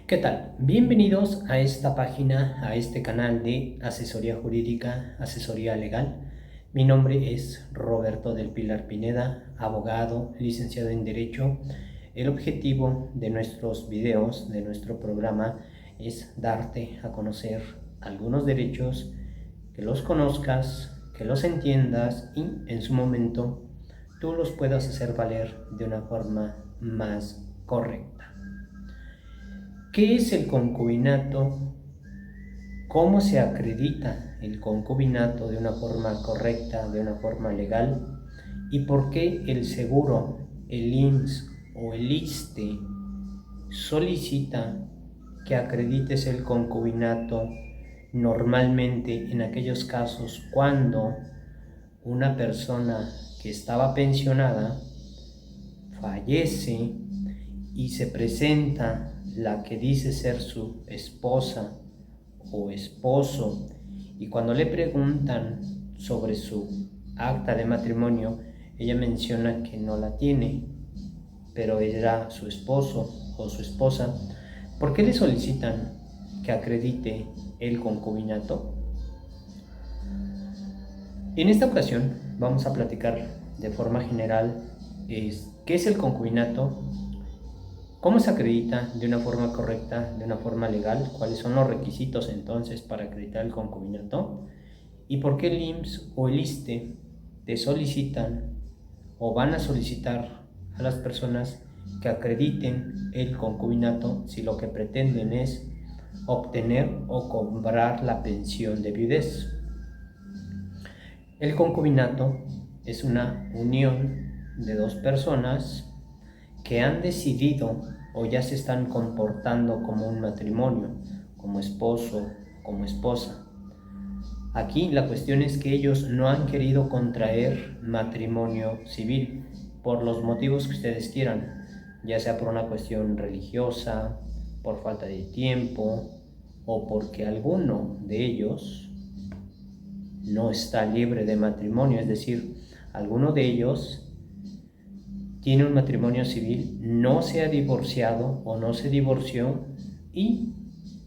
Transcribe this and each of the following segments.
¿Qué tal? Bienvenidos a esta página, a este canal de asesoría jurídica, asesoría legal. Mi nombre es Roberto del Pilar Pineda, abogado, licenciado en Derecho. El objetivo de nuestros videos, de nuestro programa, es darte a conocer algunos derechos, que los conozcas, que los entiendas y en su momento tú los puedas hacer valer de una forma más correcta. ¿Qué es el concubinato? ¿Cómo se acredita el concubinato de una forma correcta, de una forma legal? ¿Y por qué el seguro, el IMSS o el ISSSTE solicita que acredites el concubinato normalmente en aquellos casos cuando una persona que estaba pensionada fallece y se presenta la que dice ser su esposa o esposo, y cuando le preguntan sobre su acta de matrimonio, ella menciona que no la tiene, pero era su esposo o su esposa? ¿Por qué le solicitan que acredite el concubinato? En esta ocasión vamos a platicar de forma general qué es el concubinato, cómo se acredita de una forma correcta, de una forma legal, cuáles son los requisitos entonces para acreditar el concubinato y por qué el IMSS o el ISSSTE te solicitan o van a solicitar a las personas que acrediten el concubinato si lo que pretenden es obtener o cobrar la pensión de viudez. El concubinato es una unión de dos personas que han decidido o ya se están comportando como un matrimonio, como esposo, como esposa. Aquí la cuestión es que ellos no han querido contraer matrimonio civil por los motivos que ustedes quieran, ya sea por una cuestión religiosa, por falta de tiempo o porque alguno de ellos no está libre de matrimonio, es decir, alguno de ellos tiene un matrimonio civil, no se ha divorciado o no se divorció y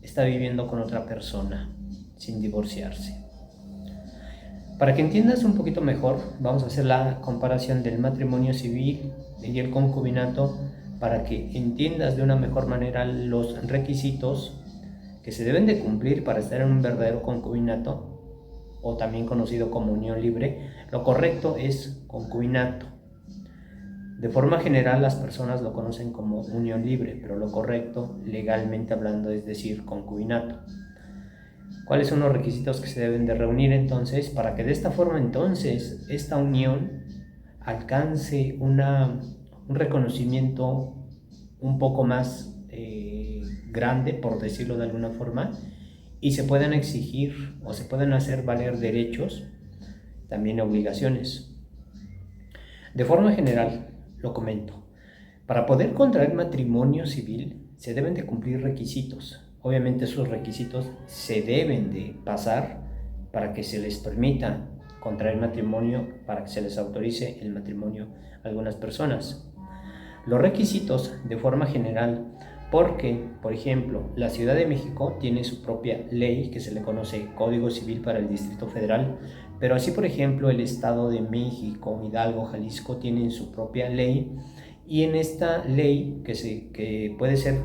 está viviendo con otra persona sin divorciarse. Para que entiendas un poquito mejor, vamos a hacer la comparación del matrimonio civil y el concubinato para que entiendas de una mejor manera los requisitos que se deben de cumplir para estar en un verdadero concubinato, o también conocido como unión libre. Lo correcto es concubinato. De forma general las personas lo conocen como unión libre, pero lo correcto legalmente hablando es decir concubinato. ¿Cuáles son los requisitos que se deben de reunir entonces para que de esta forma entonces esta unión alcance un reconocimiento un poco más grande, por decirlo de alguna forma, y se puedan exigir o se puedan hacer valer derechos, también obligaciones? De forma general, lo comento. Para poder contraer matrimonio civil se deben de cumplir requisitos. Obviamente esos requisitos se deben de pasar para que se les permita contraer matrimonio, para que se les autorice el matrimonio a algunas personas. Los requisitos de forma general, porque, por ejemplo, la Ciudad de México tiene su propia ley que se le conoce Código Civil para el Distrito Federal, pero así, por ejemplo, el Estado de México, Hidalgo, Jalisco tienen su propia ley, y en esta ley que puede ser,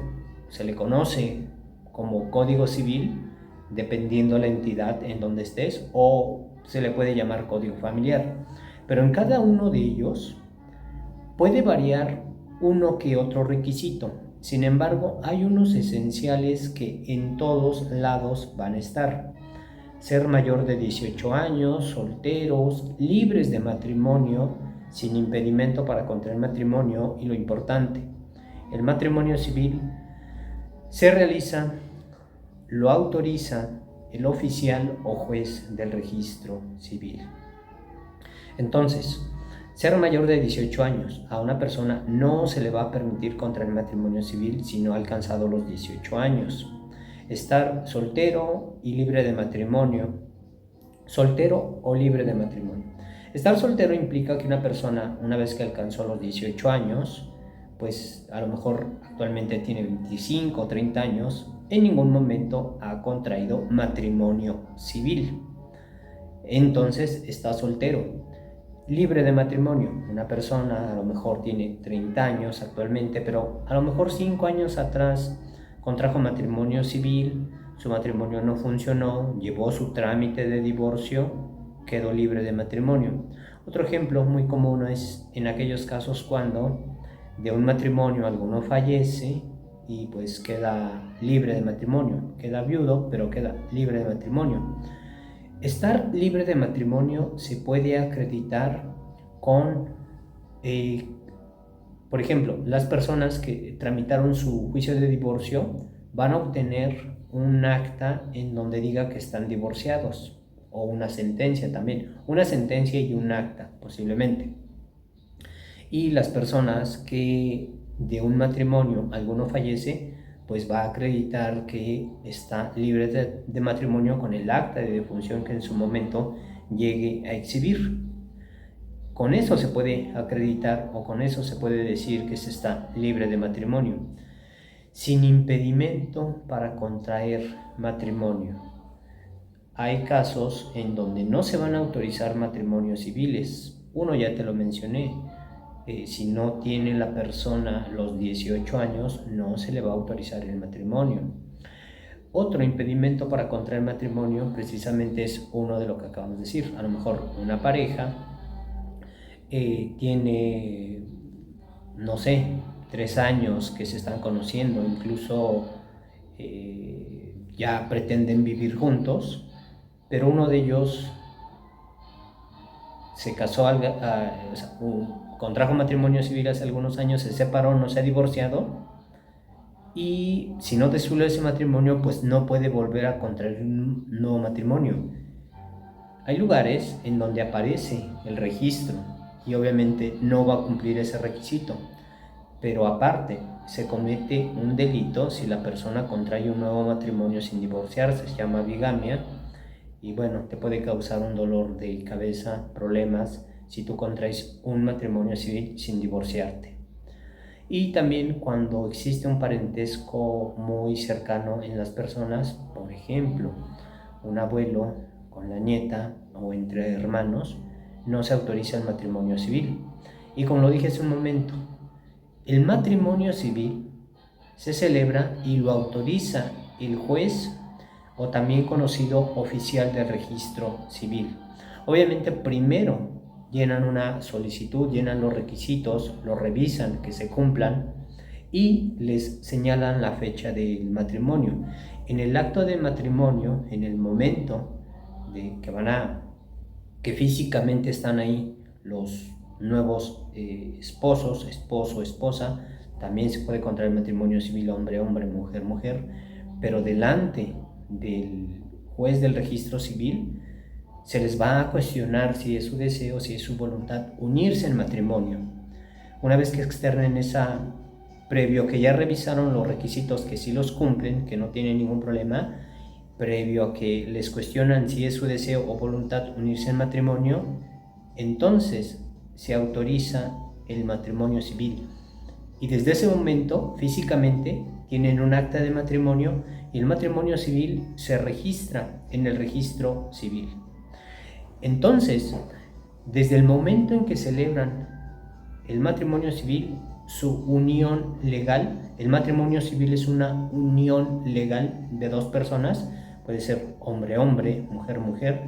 se le conoce como Código Civil, dependiendo la entidad en donde estés, o se le puede llamar Código Familiar, pero en cada uno de ellos puede variar uno que otro requisito. Sin embargo, hay unos esenciales que en todos lados van a estar: ser mayor de 18 años, solteros, libres de matrimonio, sin impedimento para contraer matrimonio, y lo importante, el matrimonio civil se realiza, lo autoriza el oficial o juez del registro civil. Entonces, ser mayor de 18 años, a una persona no se le va a permitir contraer matrimonio civil si no ha alcanzado los 18 años. Estar soltero y libre de matrimonio. Soltero o libre de matrimonio. Estar soltero implica que una persona, una vez que alcanzó los 18 años, pues a lo mejor actualmente tiene 25 o 30 años, en ningún momento ha contraído matrimonio civil. Entonces está soltero, libre de matrimonio. Una persona a lo mejor tiene 30 años actualmente, pero a lo mejor 5 años atrás contrajo matrimonio civil, su matrimonio no funcionó, llevó su trámite de divorcio, quedó libre de matrimonio. Otro ejemplo muy común es en aquellos casos cuando de un matrimonio alguno fallece y pues queda libre de matrimonio, queda viudo pero queda libre de matrimonio. Estar libre de matrimonio se puede acreditar con, por ejemplo, las personas que tramitaron su juicio de divorcio van a obtener un acta en donde diga que están divorciados, o una sentencia también, una sentencia y un acta posiblemente. Y las personas que de un matrimonio alguno fallece, pues va a acreditar que está libre de matrimonio con el acta de defunción que en su momento llegue a exhibir. Con eso se puede acreditar o con eso se puede decir que se está libre de matrimonio, sin impedimento para contraer matrimonio. Hay casos en donde no se van a autorizar matrimonios civiles. Uno ya te lo mencioné. Si no tiene la persona los 18 años, no se le va a autorizar el matrimonio. Otro impedimento para contraer matrimonio precisamente es uno de lo que acabamos de decir. A lo mejor una pareja tiene, no sé, 3 años que se están conociendo, incluso ya pretenden vivir juntos, pero uno de ellos se casó, contrajo matrimonio civil hace algunos años, se separó, no se ha divorciado, y si no disuelve ese matrimonio, pues no puede volver a contraer un nuevo matrimonio. Hay lugares en donde aparece el registro y obviamente no va a cumplir ese requisito, pero aparte se comete un delito si la persona contrae un nuevo matrimonio sin divorciarse, se llama bigamia, y bueno, te puede causar un dolor de cabeza, problemas si tú contraes un matrimonio civil sin divorciarte. Y también cuando existe un parentesco muy cercano en las personas, por ejemplo, un abuelo con la nieta o entre hermanos, no se autoriza el matrimonio civil. Y como lo dije hace un momento, el matrimonio civil se celebra y lo autoriza el juez, o también conocido oficial de registro civil. Obviamente primero llenan una solicitud, llenan los requisitos, lo revisan que se cumplan y les señalan la fecha del matrimonio. En el acto de matrimonio, en el momento de que físicamente están ahí los nuevos esposos, esposo, esposa, también se puede contraer matrimonio civil hombre, hombre, mujer, mujer, pero delante del juez del registro civil se les va a cuestionar si es su deseo, si es su voluntad unirse en matrimonio. Una vez que externen previo que ya revisaron los requisitos, que sí los cumplen, que no tienen ningún problema, previo a que les cuestionan si es su deseo o voluntad unirse en matrimonio, entonces se autoriza el matrimonio civil. Y desde ese momento, físicamente, tienen un acta de matrimonio y el matrimonio civil se registra en el registro civil. Entonces, desde el momento en que celebran el matrimonio civil, su unión legal, el matrimonio civil es una unión legal de dos personas, puede ser hombre-hombre, mujer-mujer.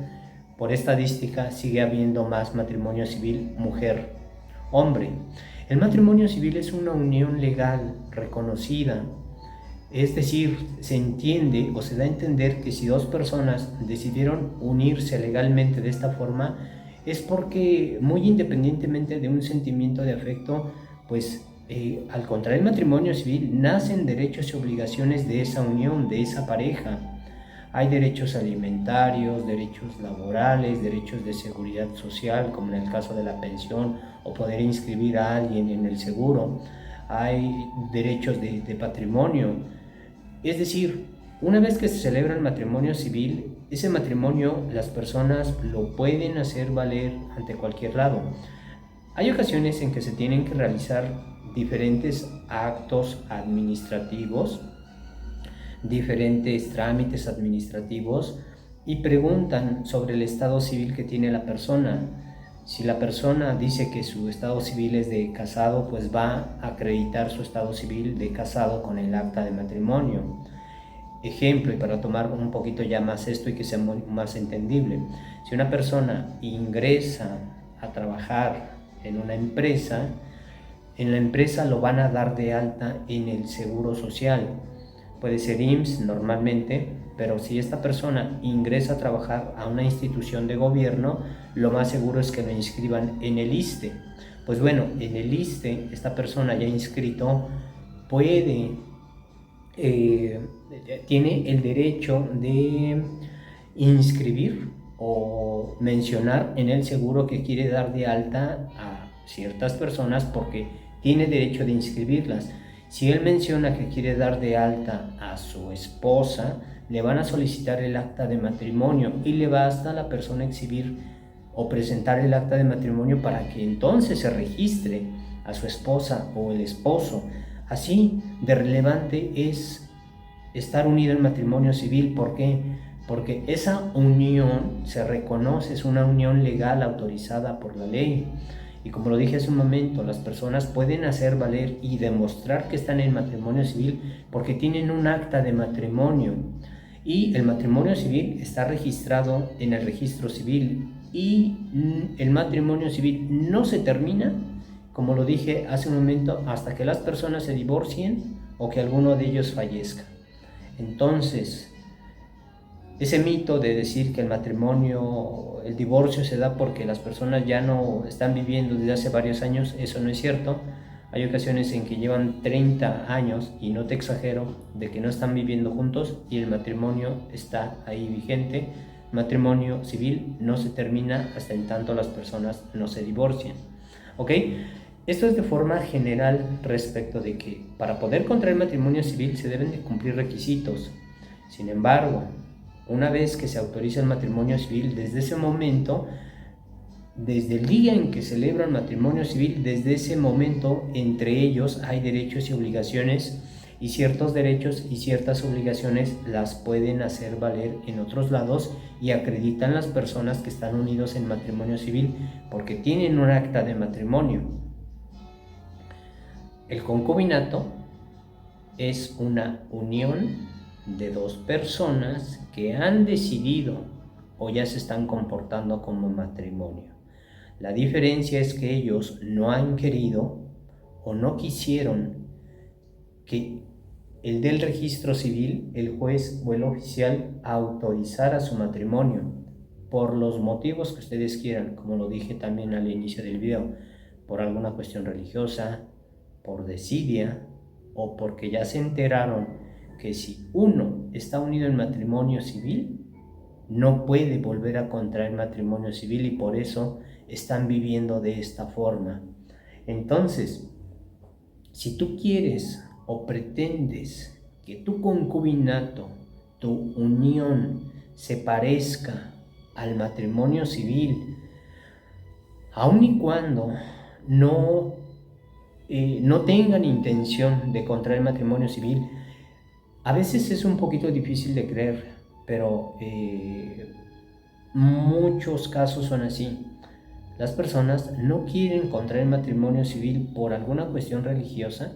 Por estadística sigue habiendo más matrimonio civil mujer-hombre. El matrimonio civil es una unión legal reconocida, es decir, se entiende o se da a entender que si dos personas decidieron unirse legalmente de esta forma, es porque muy independientemente de un sentimiento de afecto, pues al contraer el matrimonio civil nacen derechos y obligaciones de esa unión, de esa pareja. Hay derechos alimentarios, derechos laborales, derechos de seguridad social, como en el caso de la pensión o poder inscribir a alguien en el seguro. Hay derechos de patrimonio. Es decir, una vez que se celebra el matrimonio civil, ese matrimonio las personas lo pueden hacer valer ante cualquier lado. Hay ocasiones en que se tienen que realizar diferentes actos administrativos, diferentes trámites administrativos y preguntan sobre el estado civil que tiene la persona. Si la persona dice que su estado civil es de casado, pues va a acreditar su estado civil de casado con el acta de matrimonio. Ejemplo, y para tomar un poquito ya más esto y que sea más entendible, si una persona ingresa a trabajar en una empresa, en la empresa lo van a dar de alta en el seguro social. Puede ser IMSS normalmente, pero si esta persona ingresa a trabajar a una institución de gobierno, lo más seguro es que lo inscriban en el ISSSTE. Pues bueno, en el ISSSTE, esta persona ya inscrito tiene el derecho de inscribir o mencionar en el seguro que quiere dar de alta a ciertas personas porque tiene derecho de inscribirlas. Si él menciona que quiere dar de alta a su esposa, le van a solicitar el acta de matrimonio y le basta a la persona exhibir o presentar el acta de matrimonio para que entonces se registre a su esposa o el esposo. Así de relevante es estar unido en matrimonio civil. ¿Por qué? Porque esa unión se reconoce, es una unión legal autorizada por la ley. Y como lo dije hace un momento, las personas pueden hacer valer y demostrar que están en matrimonio civil porque tienen un acta de matrimonio. Y el matrimonio civil está registrado en el registro civil. Y el matrimonio civil no se termina, como lo dije hace un momento, hasta que las personas se divorcien o que alguno de ellos fallezca. Entonces, ese mito de decir que el divorcio se da porque las personas ya no están viviendo desde hace varios años, eso no es cierto. Hay ocasiones en que llevan 30 años, y no te exagero, de que no están viviendo juntos y el matrimonio está ahí vigente. Matrimonio civil no se termina hasta en tanto las personas no se divorcian. ¿Ok? Esto es de forma general respecto de que para poder contraer matrimonio civil se deben de cumplir requisitos. Sin embargo, una vez que se autoriza el matrimonio civil, desde ese momento, desde el día en que celebran matrimonio civil, desde ese momento entre ellos hay derechos y obligaciones, y ciertos derechos y ciertas obligaciones las pueden hacer valer en otros lados y acreditan las personas que están unidos en matrimonio civil porque tienen un acta de matrimonio. El concubinato es una unión de dos personas que han decidido o ya se están comportando como matrimonio. La diferencia es que ellos no han querido o no quisieron que el del registro civil, el juez o el oficial, autorizara su matrimonio por los motivos que ustedes quieran, como lo dije también al inicio del video, por alguna cuestión religiosa, por desidia o porque ya se enteraron que si uno está unido en matrimonio civil, no puede volver a contraer matrimonio civil y por eso están viviendo de esta forma. Entonces, si tú quieres o pretendes que tu concubinato, tu unión, se parezca al matrimonio civil, aun y cuando no tengan intención de contraer matrimonio civil, a veces es un poquito difícil de creer, pero muchos casos son así. Las personas no quieren contraer matrimonio civil por alguna cuestión religiosa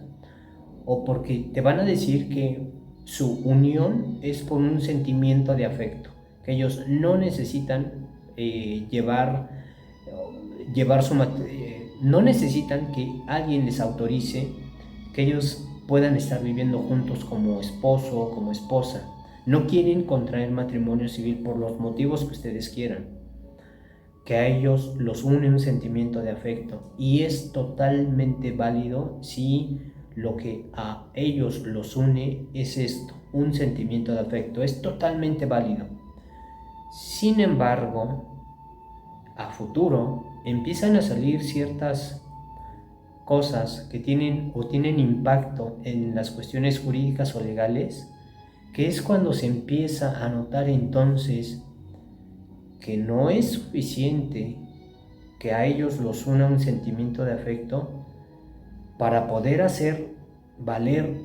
o porque te van a decir que su unión es por un sentimiento de afecto, que ellos no necesitan no necesitan que alguien les autorice que ellos puedan estar viviendo juntos como esposo o como esposa. No quieren contraer matrimonio civil por los motivos que ustedes quieran, que a ellos los une un sentimiento de afecto, y es totalmente válido si lo que a ellos los une es esto, un sentimiento de afecto. Es totalmente válido. Sin embargo, a futuro empiezan a salir ciertas cosas que tienen impacto en las cuestiones jurídicas o legales, que es cuando se empieza a notar entonces que no es suficiente que a ellos los una un sentimiento de afecto, para poder hacer valer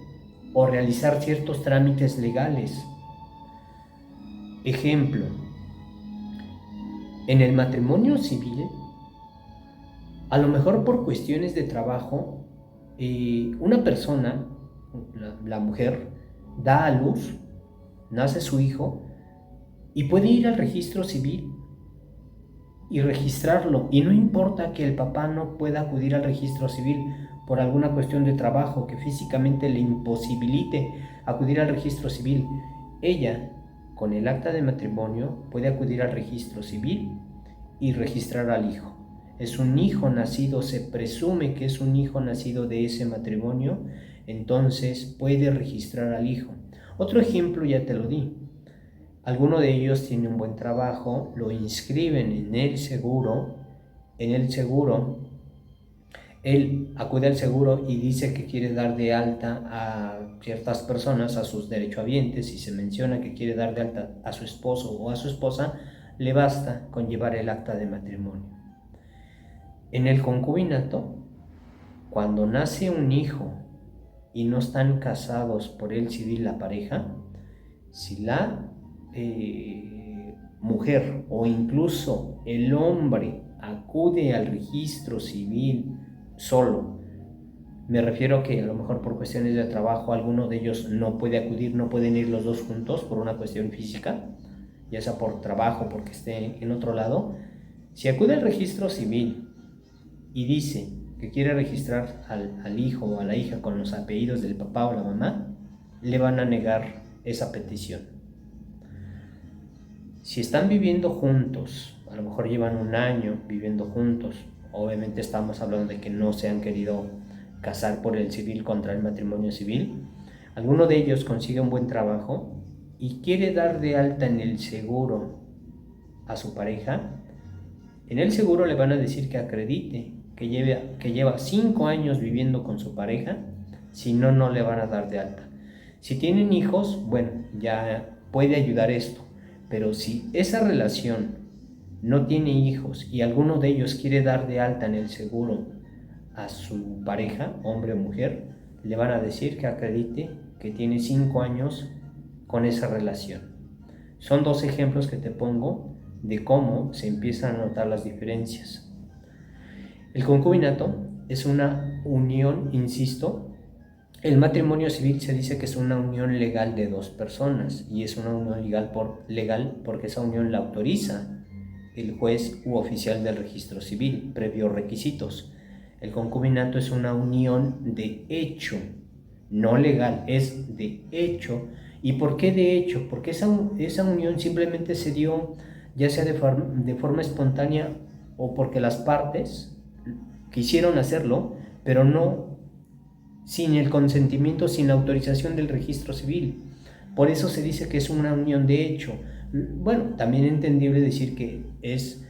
o realizar ciertos trámites legales. Ejemplo, en el matrimonio civil, a lo mejor por cuestiones de trabajo, una persona, la mujer, da a luz, nace su hijo y puede ir al registro civil y registrarlo, y no importa que el papá no pueda acudir al registro civil por alguna cuestión de trabajo que físicamente le imposibilite acudir al registro civil. Ella, con el acta de matrimonio, puede acudir al registro civil y registrar al hijo. Es un hijo nacido, se presume que es un hijo nacido de ese matrimonio, entonces puede registrar al hijo. Otro ejemplo ya te lo di. Alguno de ellos tiene un buen trabajo, lo inscriben en el seguro, él acude al seguro y dice que quiere dar de alta a ciertas personas, a sus derechohabientes, y se menciona que quiere dar de alta a su esposo o a su esposa, le basta con llevar el acta de matrimonio. En el concubinato, cuando nace un hijo y no están casados por el civil la pareja, si la mujer o incluso el hombre acude al registro civil solo, me refiero a que a lo mejor por cuestiones de trabajo alguno de ellos no puede acudir, no pueden ir los dos juntos por una cuestión física, ya sea por trabajo, porque esté en otro lado. Si acude al registro civil y dice que quiere registrar al hijo o a la hija con los apellidos del papá o la mamá, le van a negar esa petición. Si están viviendo juntos, a lo mejor llevan un año viviendo juntos, obviamente estamos hablando de que no se han querido casar por el civil contra el matrimonio civil, alguno de ellos consigue un buen trabajo y quiere dar de alta en el seguro a su pareja, en el seguro le van a decir que acredite que lleva 5 años viviendo con su pareja, si no, no le van a dar de alta. Si tienen hijos, bueno, ya puede ayudar esto. Pero si esa relación no tiene hijos y alguno de ellos quiere dar de alta en el seguro a su pareja, hombre o mujer, le van a decir que acredite que tiene 5 años con esa relación. Son 2 ejemplos que te pongo de cómo se empiezan a notar las diferencias. El concubinato es una unión, insisto. El matrimonio civil se dice que es una unión legal de 2 personas, y es una unión legal porque esa unión la autoriza el juez u oficial del registro civil, previos requisitos. El concubinato es una unión de hecho, no legal, es de hecho. ¿Y por qué de hecho? Porque esa unión simplemente se dio ya sea de forma espontánea o porque las partes quisieron hacerlo, pero no sin el consentimiento, sin la autorización del registro civil. Por eso se dice que es una unión de hecho. Bueno, también es entendible decir que es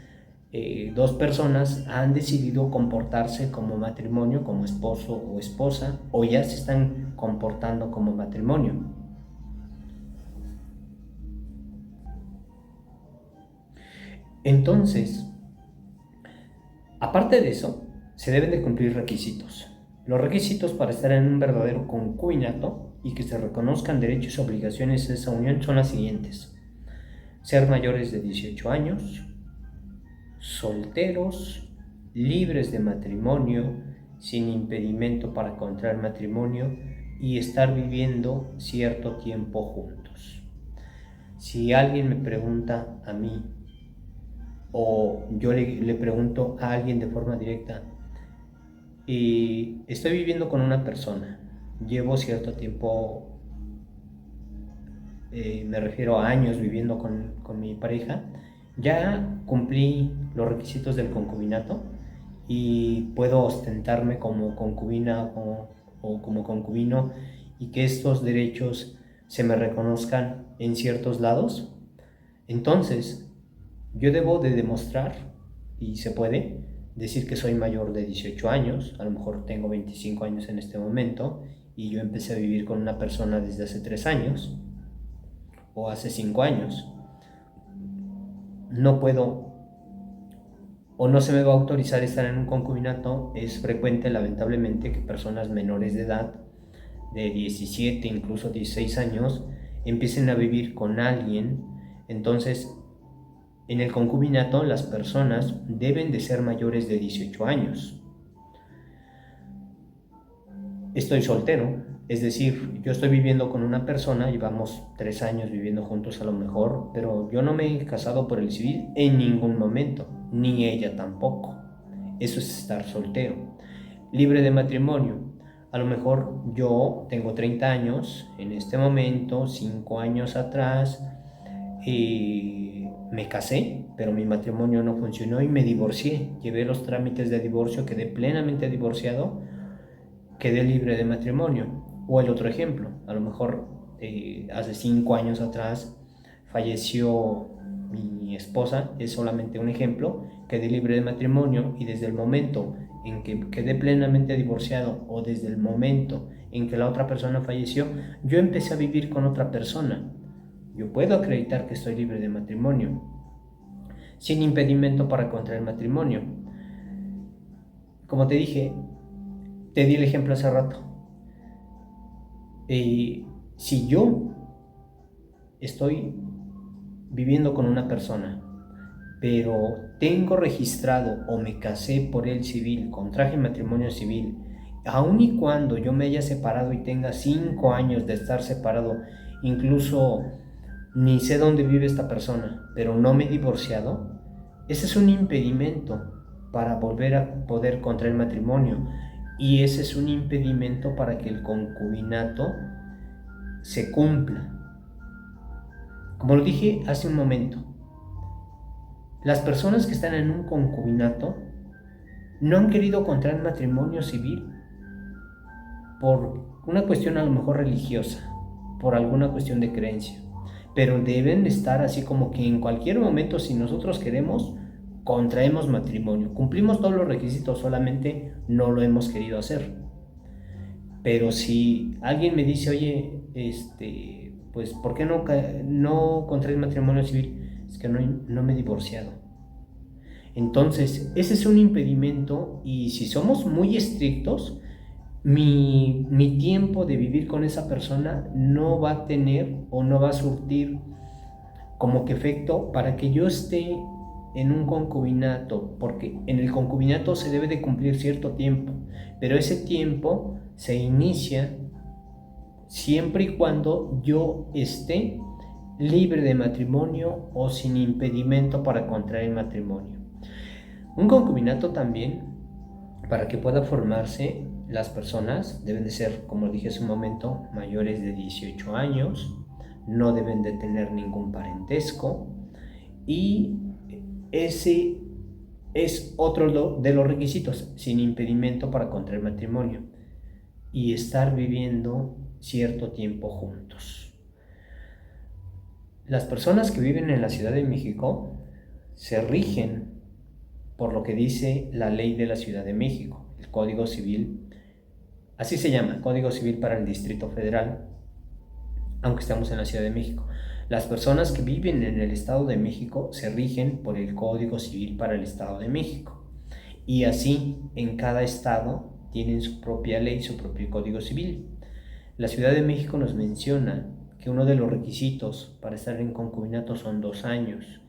2 personas han decidido comportarse como matrimonio, como esposo o esposa, o ya se están comportando como matrimonio. Entonces, aparte de eso, se deben de cumplir requisitos. Los requisitos para estar en un verdadero concubinato y que se reconozcan derechos y obligaciones de esa unión son las siguientes: ser mayores de 18 años, solteros, libres de matrimonio, sin impedimento para contraer matrimonio y estar viviendo cierto tiempo juntos. Si alguien me pregunta a mí o yo le pregunto a alguien de forma directa, y estoy viviendo con una persona, llevo cierto tiempo, me refiero a años viviendo con mi pareja, ya cumplí los requisitos del concubinato y puedo ostentarme como concubina o como concubino, y que estos derechos se me reconozcan en ciertos lados. Entonces yo debo de demostrar, y se puede decir, que soy mayor de 18 años, a lo mejor tengo 25 años en este momento, y yo empecé a vivir con una persona desde hace 3 años o hace 5 años. No puedo o no se me va a autorizar estar en un concubinato. Es frecuente, lamentablemente, que personas menores de edad, de 17, incluso 16 años, empiecen a vivir con alguien. Entonces, en el concubinato las personas deben de ser mayores de 18 años. Estoy soltero, es decir, yo estoy viviendo con una persona, llevamos 3 años viviendo juntos a lo mejor, pero yo no me he casado por el civil en ningún momento, ni ella tampoco. Eso es estar soltero. Libre de matrimonio. A lo mejor yo tengo 30 años en este momento, 5 años atrás, me casé, pero mi matrimonio no funcionó y me divorcié. Llevé los trámites de divorcio, quedé plenamente divorciado, quedé libre de matrimonio. O el otro ejemplo, a lo mejor hace 5 años atrás falleció mi esposa, es solamente un ejemplo, quedé libre de matrimonio y desde el momento en que quedé plenamente divorciado o desde el momento en que la otra persona falleció, yo empecé a vivir con otra persona. Yo puedo acreditar que estoy libre de matrimonio, sin impedimento para contraer matrimonio. Como te dije, te di el ejemplo hace rato. Si yo estoy viviendo con una persona, pero tengo registrado o me casé por el civil, contraje matrimonio civil, aun y cuando yo me haya separado y tenga 5 años de estar separado, incluso ni sé dónde vive esta persona, pero no me he divorciado, ese es un impedimento para volver a poder contraer matrimonio, y ese es un impedimento para que el concubinato se cumpla. Como lo dije hace un momento, las personas que están en un concubinato no han querido contraer matrimonio civil por una cuestión a lo mejor religiosa, por alguna cuestión de creencia, pero deben estar así como que en cualquier momento, si nosotros queremos, contraemos matrimonio. Cumplimos todos los requisitos, solamente no lo hemos querido hacer. Pero si alguien me dice, oye, pues ¿por qué no contraes matrimonio civil? Es que no me he divorciado. Entonces, ese es un impedimento, y si somos muy estrictos, mi tiempo de vivir con esa persona no va a tener o no va a surtir como que efecto para que yo esté en un concubinato, porque en el concubinato se debe de cumplir cierto tiempo, pero ese tiempo se inicia siempre y cuando yo esté libre de matrimonio o sin impedimento para contraer matrimonio. Un concubinato también, para que pueda formarse, las personas deben de ser, como dije hace un momento, mayores de 18 años, no deben de tener ningún parentesco, y ese es otro de los requisitos, sin impedimento para contraer matrimonio, y estar viviendo cierto tiempo juntos. Las personas que viven en la Ciudad de México se rigen por lo que dice la ley de la Ciudad de México, el Código Civil, así se llama, Código Civil para el Distrito Federal, aunque estamos en la Ciudad de México. Las personas que viven en el Estado de México se rigen por el Código Civil para el Estado de México, y así en cada estado tienen su propia ley, su propio Código Civil. La Ciudad de México nos menciona que uno de los requisitos para estar en concubinato son 2 años.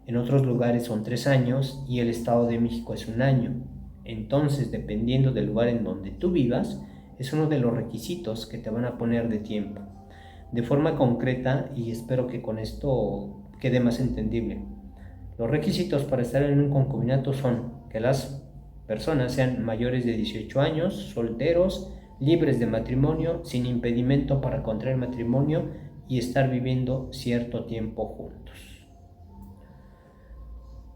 En otros lugares son 3 años y el Estado de México es 1 año. Entonces, dependiendo del lugar en donde tú vivas, es uno de los requisitos que te van a poner de tiempo. De forma concreta, y espero que con esto quede más entendible, los requisitos para estar en un concubinato son que las personas sean mayores de 18 años, solteros, libres de matrimonio, sin impedimento para contraer matrimonio, y estar viviendo cierto tiempo juntos.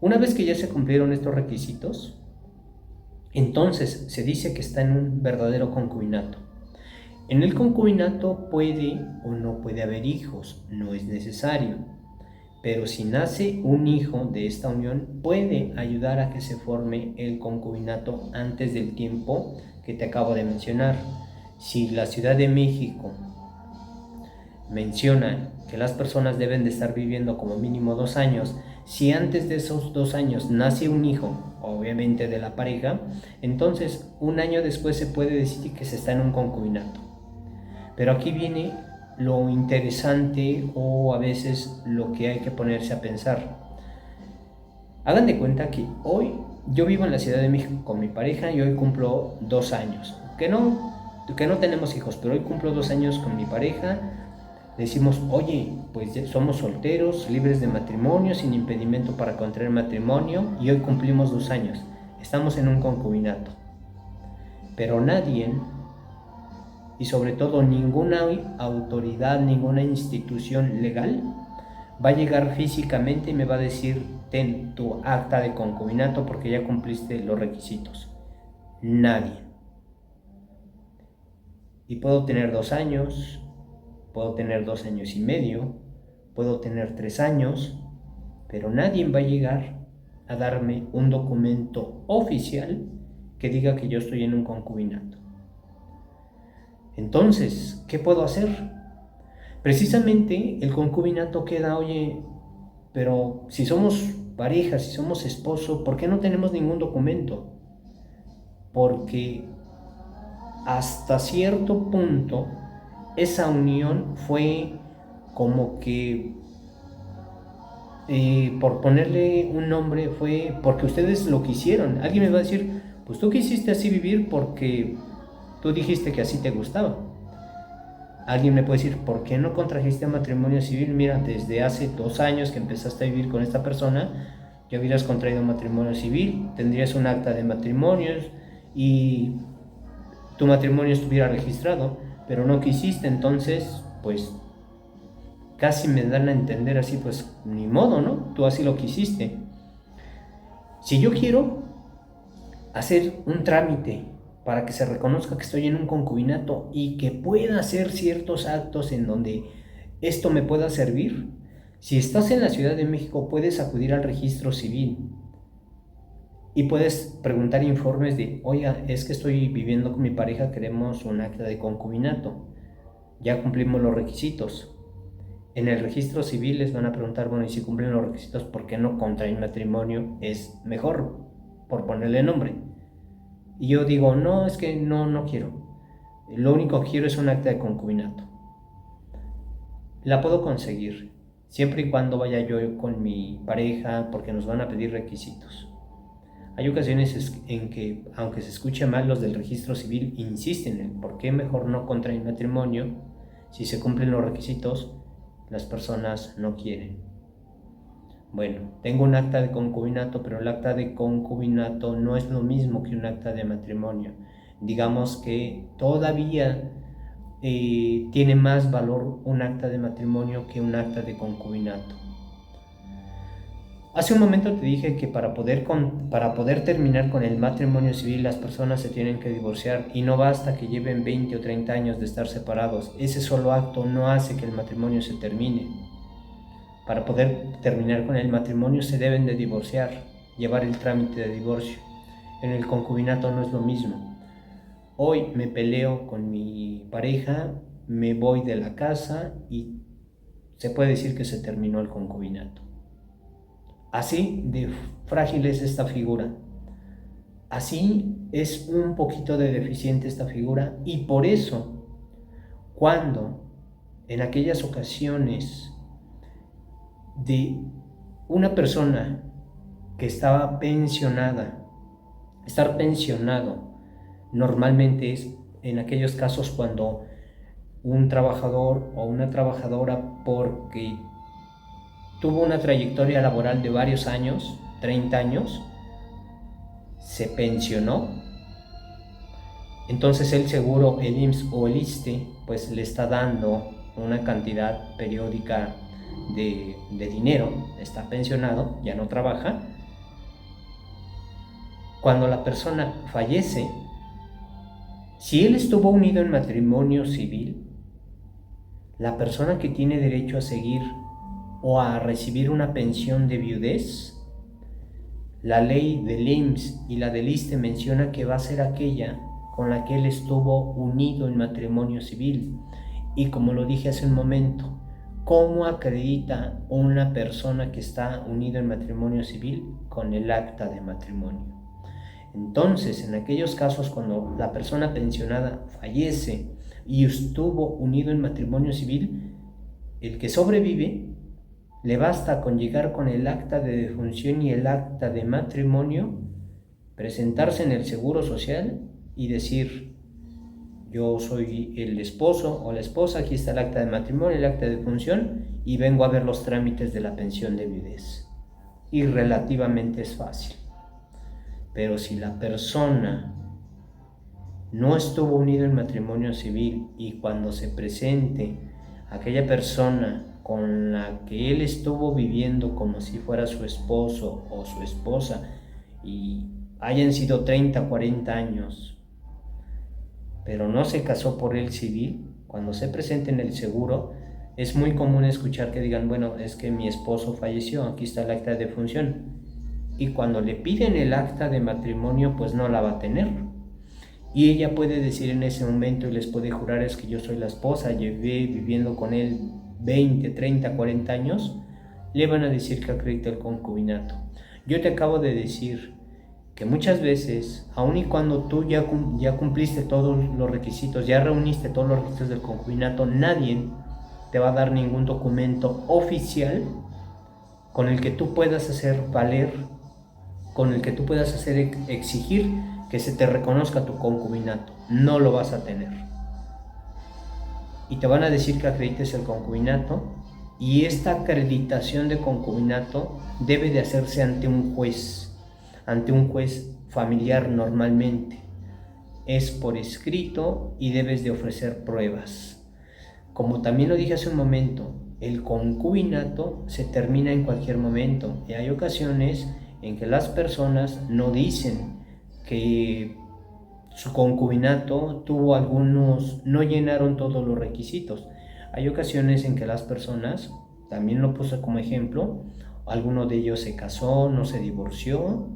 Una vez que ya se cumplieron estos requisitos, entonces se dice que está en un verdadero concubinato. En el concubinato puede o no puede haber hijos, no es necesario, pero si nace un hijo de esta unión, puede ayudar a que se forme el concubinato antes del tiempo que te acabo de mencionar. Si la Ciudad de México menciona que las personas deben de estar viviendo como mínimo 2 años, Si antes de esos 2 años nace un hijo, obviamente de la pareja, entonces un año después se puede decir que se está en un concubinato. Pero aquí viene lo interesante o a veces lo que hay que ponerse a pensar. Hagan de cuenta que hoy yo vivo en la Ciudad de México con mi pareja y hoy cumplo 2 años. Que no tenemos hijos, pero hoy cumplo 2 años con mi pareja. Decimos, oye, pues somos solteros, libres de matrimonio, sin impedimento para contraer matrimonio, y hoy cumplimos 2 años. Estamos en un concubinato. Pero nadie, y sobre todo ninguna autoridad, ninguna institución legal, va a llegar físicamente y me va a decir, ten tu acta de concubinato porque ya cumpliste los requisitos. Nadie. Y puedo tener 2 años, puedo tener 2 años y medio, puedo tener 3 años, pero nadie va a llegar a darme un documento oficial que diga que yo estoy en un concubinato. Entonces, ¿qué puedo hacer? Precisamente el concubinato queda, oye, pero si somos pareja, si somos esposo, ¿por qué no tenemos ningún documento? Porque hasta cierto punto esa unión fue como que, por ponerle un nombre, fue porque ustedes lo quisieron. Alguien me va a decir, pues tú quisiste así vivir porque tú dijiste que así te gustaba. Alguien me puede decir, ¿por qué no contrajiste matrimonio civil? Mira, desde hace 2 años que empezaste a vivir con esta persona, ya hubieras contraído matrimonio civil, tendrías un acta de matrimonios y tu matrimonio estuviera registrado, pero no quisiste, entonces, pues, casi me dan a entender así, pues, ni modo, ¿no? Tú así lo quisiste. Si yo quiero hacer un trámite para que se reconozca que estoy en un concubinato y que pueda hacer ciertos actos en donde esto me pueda servir, si estás en la Ciudad de México puedes acudir al registro civil y puedes preguntar informes de, oiga, es que estoy viviendo con mi pareja, queremos un acta de concubinato, ya cumplimos los requisitos. En el registro civil les van a preguntar, bueno, y si cumplen los requisitos, ¿por qué no contraen matrimonio? Es mejor, por ponerle nombre. Y yo digo, no, es que no quiero. Lo único que quiero es un acta de concubinato. La puedo conseguir, siempre y cuando vaya yo con mi pareja, porque nos van a pedir requisitos. Hay ocasiones en que, aunque se escuche mal, los del registro civil insisten en por qué mejor no contraen matrimonio. Si se cumplen los requisitos, las personas no quieren. Bueno, tengo un acta de concubinato, pero el acta de concubinato no es lo mismo que un acta de matrimonio. Digamos que todavía tiene más valor un acta de matrimonio que un acta de concubinato. Hace un momento te dije que para poder terminar con el matrimonio civil las personas se tienen que divorciar y no basta que lleven 20 o 30 años de estar separados. Ese solo acto no hace que el matrimonio se termine. Para poder terminar con el matrimonio se deben de divorciar, llevar el trámite de divorcio. En el concubinato no es lo mismo. Hoy me peleo con mi pareja, me voy de la casa y se puede decir que se terminó el concubinato. Así de frágil es esta figura. Así es un poquito de deficiente esta figura y por eso, cuando en aquellas ocasiones de una persona que estaba pensionada, estar pensionado normalmente es en aquellos casos cuando un trabajador o una trabajadora, porque tuvo una trayectoria laboral de varios años, 30 años, se pensionó, entonces el seguro, el IMSS o el ISSSTE, pues le está dando una cantidad periódica de dinero, está pensionado, ya no trabaja. Cuando la persona fallece, si él estuvo unido en matrimonio civil, la persona que tiene derecho a seguir o a recibir una pensión de viudez, la ley del IMSS y la del ISSSTE menciona que va a ser aquella con la que él estuvo unido en matrimonio civil. Y como lo dije hace un momento, ¿Cómo acredita una persona que está unida en matrimonio civil? Con el acta de matrimonio. Entonces, en aquellos casos cuando la persona pensionada fallece y estuvo unido en matrimonio civil, el que sobrevive le basta con llegar con el acta de defunción y el acta de matrimonio, presentarse en el Seguro Social y decir: yo soy el esposo o la esposa, aquí está el acta de matrimonio, el acta de defunción, y vengo a ver los trámites de la pensión de viudez. Y relativamente es fácil. Pero si la persona no estuvo unido en matrimonio civil y cuando se presente aquella persona con la que él estuvo viviendo como si fuera su esposo o su esposa y hayan sido 30, 40 años, pero no se casó por el civil, cuando se presente en el seguro, es muy común escuchar que digan: bueno, es que mi esposo falleció, aquí está el acta de defunción. Y cuando le piden el acta de matrimonio, pues no la va a tener. Y ella puede decir en ese momento y les puede jurar: es que yo soy la esposa, llevé viviendo con él 20, 30, 40 años. Le van a decir que acredita el concubinato. Yo te acabo de decir que muchas veces, aun y cuando tú ya cumpliste todos los requisitos, ya reuniste todos los requisitos del concubinato, nadie te va a dar ningún documento oficial con el que tú puedas hacer valer, con el que tú puedas hacer exigir que se te reconozca tu concubinato. No lo vas a tener. Y te van a decir que acredites el concubinato, y esta acreditación de concubinato debe de hacerse ante un juez familiar normalmente. Es por escrito y debes de ofrecer pruebas. Como también lo dije hace un momento, el concubinato se termina en cualquier momento y hay ocasiones en que las personas no dicen que su concubinato tuvo no llenaron todos los requisitos. Hay ocasiones en que las personas, también lo puse como ejemplo, alguno de ellos se casó, no se divorció,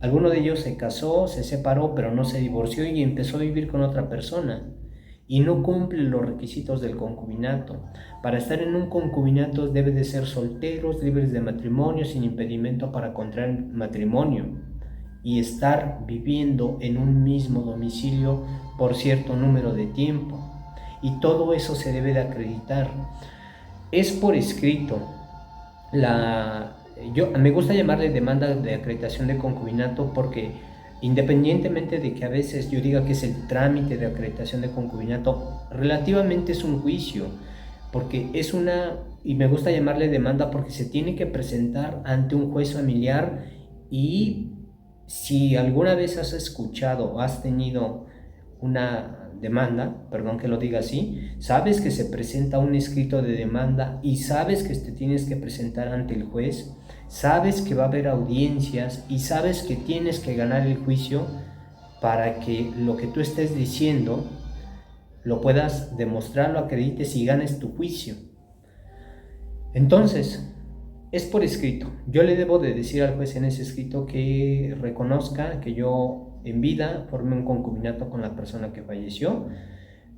alguno de ellos se casó, se separó, pero no se divorció y empezó a vivir con otra persona y no cumple los requisitos del concubinato. Para estar en un concubinato debe de ser solteros, libres de matrimonio, sin impedimento para contraer matrimonio y estar viviendo en un mismo domicilio por cierto número de tiempo. Y todo eso se debe de acreditar. Es por escrito. Me gusta llamarle demanda de acreditación de concubinato porque independientemente de que a veces yo diga que es el trámite de acreditación de concubinato, relativamente es un juicio, porque y me gusta llamarle demanda porque se tiene que presentar ante un juez familiar. Y si alguna vez has escuchado o has tenido una demanda, perdón que lo diga así, sabes que se presenta un escrito de demanda y sabes que te tienes que presentar ante el juez, sabes que va a haber audiencias y sabes que tienes que ganar el juicio para que lo que tú estés diciendo lo puedas demostrar, lo acredites y ganes tu juicio. Entonces, es por escrito. Yo le debo de decir al juez en ese escrito que reconozca que yo en vida formé un concubinato con la persona que falleció,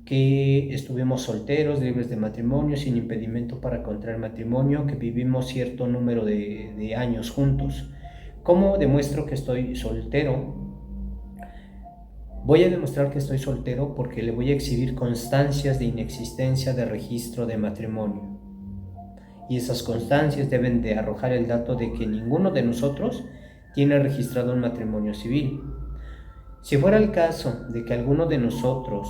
que estuvimos solteros, libres de matrimonio, sin impedimento para contraer matrimonio, que vivimos cierto número de años juntos. ¿Cómo demuestro que estoy soltero? Voy a demostrar que estoy soltero porque le voy a exhibir constancias de inexistencia de registro de matrimonio. Y esas constancias deben de arrojar el dato de que ninguno de nosotros tiene registrado un matrimonio civil. Si fuera el caso de que alguno de nosotros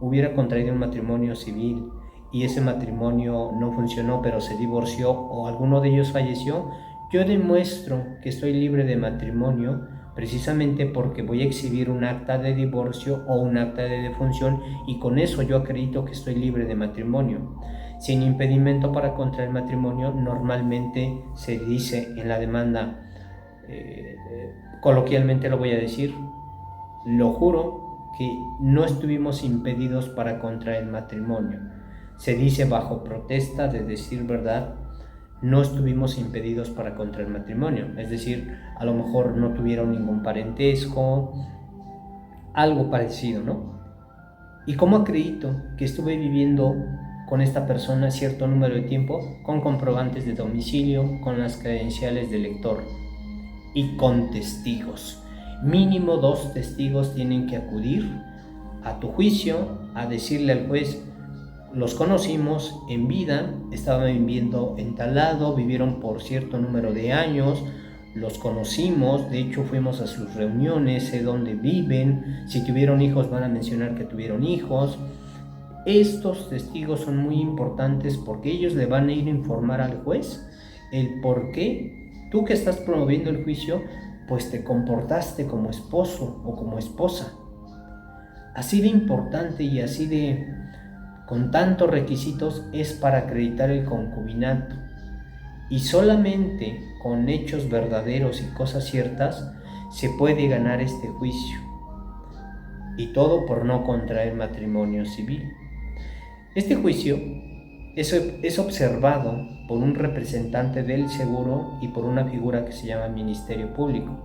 hubiera contraído un matrimonio civil y ese matrimonio no funcionó pero se divorció o alguno de ellos falleció, yo demuestro que estoy libre de matrimonio precisamente porque voy a exhibir un acta de divorcio o un acta de defunción y con eso yo acredito que estoy libre de matrimonio. Sin impedimento para contraer matrimonio, normalmente se dice en la demanda, coloquialmente lo voy a decir, lo juro que no estuvimos impedidos para contraer matrimonio. Se dice bajo protesta de decir verdad, no estuvimos impedidos para contraer matrimonio. Es decir, a lo mejor no tuvieron ningún parentesco, algo parecido, ¿no? ¿Y cómo acredito que estuve viviendo con esta persona cierto número de tiempo, con comprobantes de domicilio, con las credenciales del lector y con testigos. Mínimo 2 testigos tienen que acudir a tu juicio a decirle al juez: los conocimos en vida, estaban viviendo en tal lado, vivieron por cierto número de años, los conocimos, de hecho fuimos a sus reuniones, sé dónde viven, si tuvieron hijos van a mencionar que tuvieron hijos. Estos testigos son muy importantes porque ellos le van a ir a informar al juez el por qué tú, que estás promoviendo el juicio, pues te comportaste como esposo o como esposa. Así de importante y así de con tantos requisitos es para acreditar el concubinato. Y solamente con hechos verdaderos y cosas ciertas se puede ganar este juicio. Y todo por no contraer matrimonio civil. Este juicio es observado por un representante del seguro y por una figura que se llama Ministerio Público.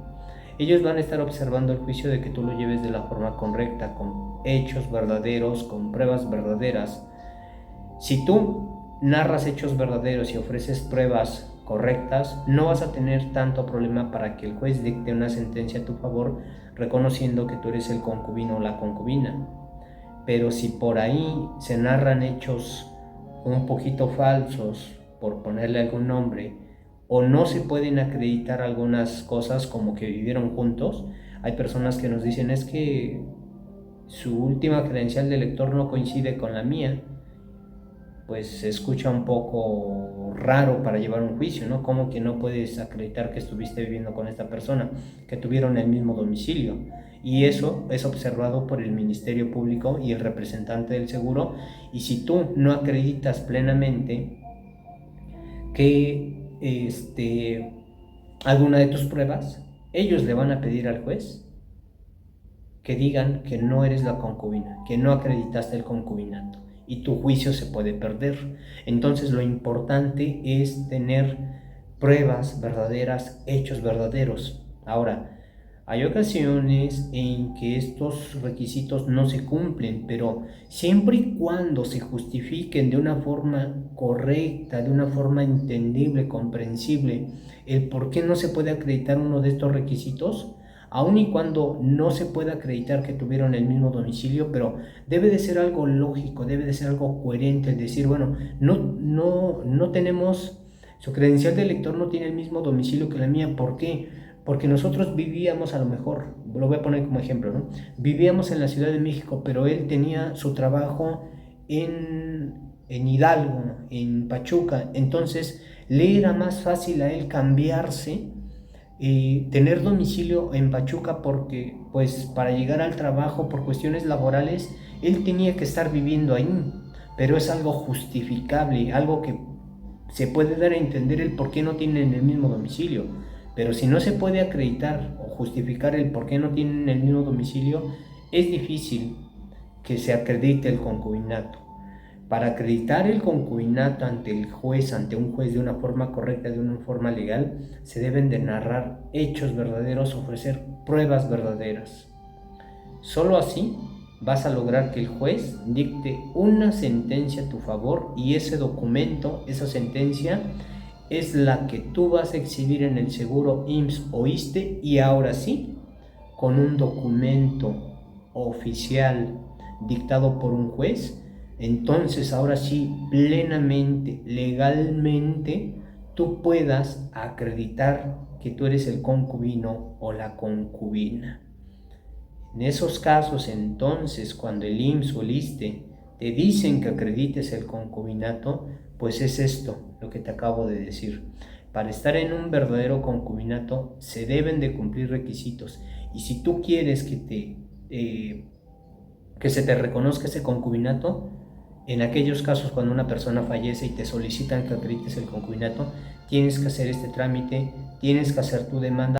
Ellos van a estar observando el juicio de que tú lo lleves de la forma correcta, con hechos verdaderos, con pruebas verdaderas. Si tú narras hechos verdaderos y ofreces pruebas correctas, no vas a tener tanto problema para que el juez dicte una sentencia a tu favor, reconociendo que tú eres el concubino o la concubina. Pero si por ahí se narran hechos un poquito falsos, por ponerle algún nombre, o no se pueden acreditar algunas cosas como que vivieron juntos, hay personas que nos dicen: es que su última credencial de lector no coincide con la mía. Pues se escucha un poco raro para llevar un juicio, ¿no? ¿Cómo que no puedes acreditar que estuviste viviendo con esta persona, que tuvieron el mismo domicilio? Y eso es observado por el Ministerio Público y el representante del seguro. Y si tú no acreditas plenamente que alguna de tus pruebas, ellos le van a pedir al juez que digan que no eres la concubina, que no acreditaste el concubinato, y tu juicio se puede perder. Entonces lo importante es tener pruebas verdaderas, hechos verdaderos. Ahora, hay ocasiones en que estos requisitos no se cumplen, pero siempre y cuando se justifiquen de una forma correcta, de una forma entendible, comprensible, el por qué no se puede acreditar uno de estos requisitos, aun y cuando no se pueda acreditar que tuvieron el mismo domicilio, pero debe de ser algo lógico, debe de ser algo coherente, el decir: bueno, no tenemos, su credencial de lector no tiene el mismo domicilio que la mía. ¿Por qué? Porque nosotros vivíamos, a lo mejor, lo voy a poner como ejemplo, ¿no? Vivíamos en la Ciudad de México, pero él tenía su trabajo en Hidalgo, en Pachuca. Entonces le era más fácil a él cambiarse, tener domicilio en Pachuca, porque pues para llegar al trabajo por cuestiones laborales él tenía que estar viviendo ahí. Pero es algo justificable, algo que se puede dar a entender el por qué no tienen el mismo domicilio. Pero si no se puede acreditar o justificar el por qué no tienen el mismo domicilio, es difícil que se acredite el concubinato. Para acreditar el concubinato ante el juez, ante un juez, de una forma correcta, de una forma legal, se deben de narrar hechos verdaderos, ofrecer pruebas verdaderas. Solo así vas a lograr que el juez dicte una sentencia a tu favor, y ese documento, esa sentencia, es la que tú vas a exhibir en el seguro IMSS o ISSSTE, y ahora sí, con un documento oficial dictado por un juez, entonces ahora sí, plenamente, legalmente, tú puedas acreditar que tú eres el concubino o la concubina. En esos casos, entonces, cuando el IMSS o el ISSSTE te dicen que acredites el concubinato, pues es esto lo que te acabo de decir. Para estar en un verdadero concubinato se deben de cumplir requisitos, y si tú quieres que se te reconozca ese concubinato, en aquellos casos cuando una persona fallece y te solicitan que acredites el concubinato, tienes que hacer este trámite, tienes que hacer tu demanda.